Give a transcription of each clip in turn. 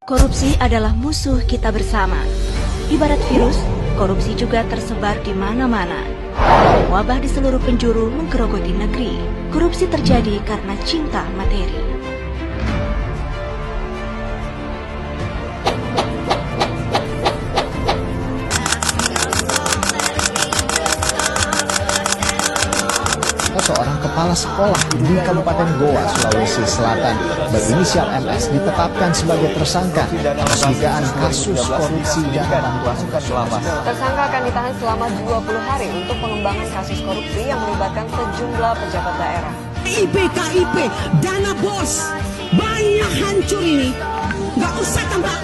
Korupsi adalah musuh kita bersama. Ibarat virus, korupsi juga tersebar di mana-mana. Wabah di seluruh penjuru menggerogoti negeri. Korupsi terjadi karena cinta materi. Seorang kepala sekolah di Kabupaten Goa, Sulawesi Selatan berinisial MS ditetapkan sebagai tersangka atas dugaan kasus korupsi dana bantuan sosial. Tersangka akan ditahan selama 20 hari untuk pengembangan kasus korupsi yang melibatkan sejumlah pejabat daerah. KIP, dana bos, banyak hancur ini. Gak usah tambah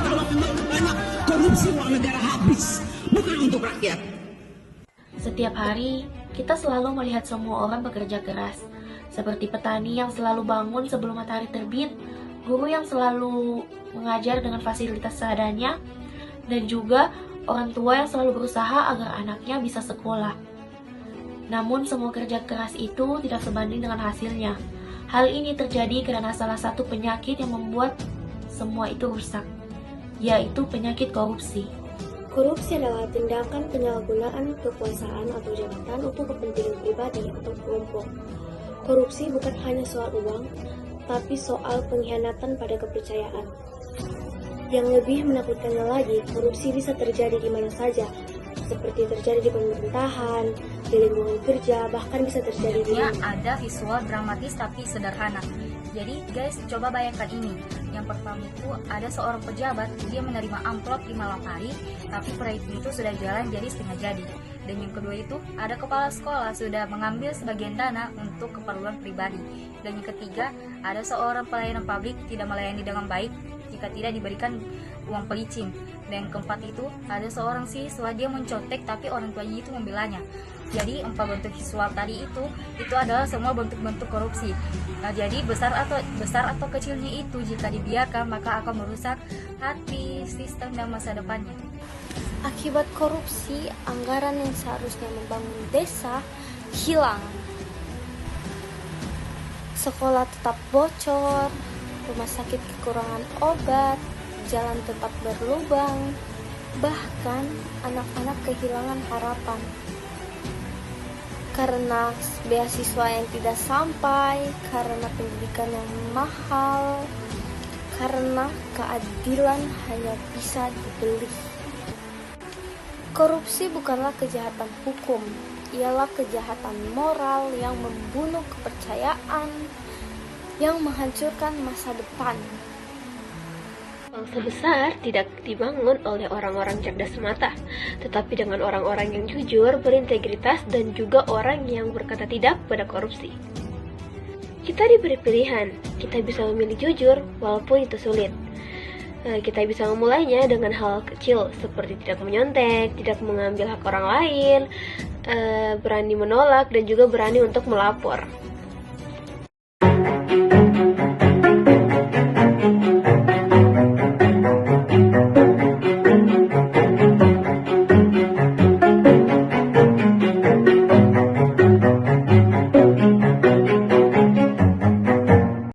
kalau banyak korupsi uang negara habis, bukan untuk rakyat. Setiap hari, kita selalu melihat semua orang bekerja keras, seperti petani yang selalu bangun sebelum matahari terbit, guru yang selalu mengajar dengan fasilitas seadanya, dan juga orang tua yang selalu berusaha agar anaknya bisa sekolah. Namun semua kerja keras itu tidak sebanding dengan hasilnya. Hal ini terjadi karena salah satu penyakit yang membuat semua itu rusak, yaitu penyakit korupsi. Korupsi adalah tindakan penyalahgunaan kekuasaan atau jabatan untuk kepentingan pribadi atau kelompok. Korupsi bukan hanya soal uang, tapi soal pengkhianatan pada kepercayaan. Yang lebih menakutkannya lagi, korupsi bisa terjadi di mana saja, seperti terjadi di pemerintahan, di lingkungan kerja, bahkan bisa terjadi di ada visual dramatis tapi sederhana. Jadi guys, coba bayangkan ini. Yang pertama itu ada seorang pejabat, dia menerima amplop di malam hari, tapi proyek itu sudah jalan jadi setengah jadi. Dan yang kedua itu ada kepala sekolah sudah mengambil sebagian dana untuk keperluan pribadi. Dan yang ketiga ada seorang pelayanan publik tidak melayani dengan baik jika tidak diberikan uang pelicin. Dan yang keempat itu ada seorang siswa, dia mencontek tapi orang tuanya itu membelanya. Jadi 4 bentuk visual tadi itu adalah semua bentuk-bentuk korupsi. Nah, jadi besar atau kecilnya itu jika dibiarkan maka akan merusak hati, sistem dan masa depannya. Akibat korupsi, anggaran yang seharusnya membangun desa hilang. Sekolah tetap bocor, rumah sakit kekurangan obat, jalan tetap berlubang, bahkan anak-anak kehilangan harapan. Karena beasiswa yang tidak sampai, karena pendidikan yang mahal, karena keadilan hanya bisa dibeli. Korupsi bukanlah kejahatan hukum, ialah kejahatan moral yang membunuh kepercayaan, yang menghancurkan masa depan. Bangsa besar tidak dibangun oleh orang-orang cerdas semata, tetapi dengan orang-orang yang jujur, berintegritas, dan juga orang yang berkata tidak pada korupsi. Kita diberi pilihan, kita bisa memilih jujur walaupun itu sulit. Kita bisa memulainya dengan hal kecil seperti tidak menyontek, tidak mengambil hak orang lain, berani menolak, dan juga berani untuk melapor.